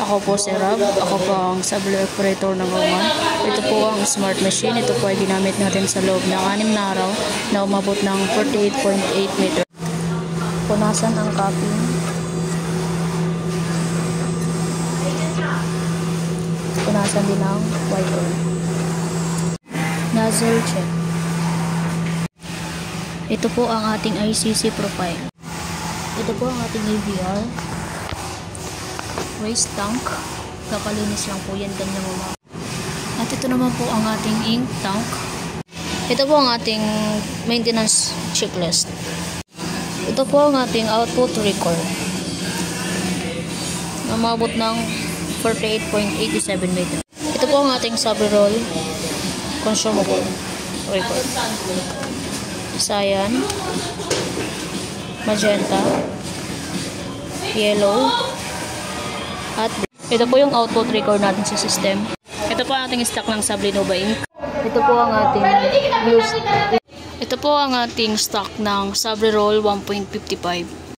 Ako po si Rob, ako po ang Sable operator ng Roman. Ito po ang smart machine. Ito po ay ginamit natin sa loob ng 6 na araw na umabot ng 48.8 meter. Punasan ang cupping. Punasan din ang white oil. Nozzle check. Ito po ang ating ICC profile. Ito po ang ating AVR. Waste tank. Kakalinis lang po yan, ganyan mo. At ito naman po ang ating ink tank. Ito po ang ating maintenance checklist. Ito po ang ating output record. Umabot ng 48.87 meter. Ito po ang ating Sabrerol consumable record. Cyan, magenta, yellow, at ito po yung output record natin sa system. Ito po ang ating stock ng Sable Nova ink. Ito po ang ating ito po ang ating stock ng Sabrerol 1.55.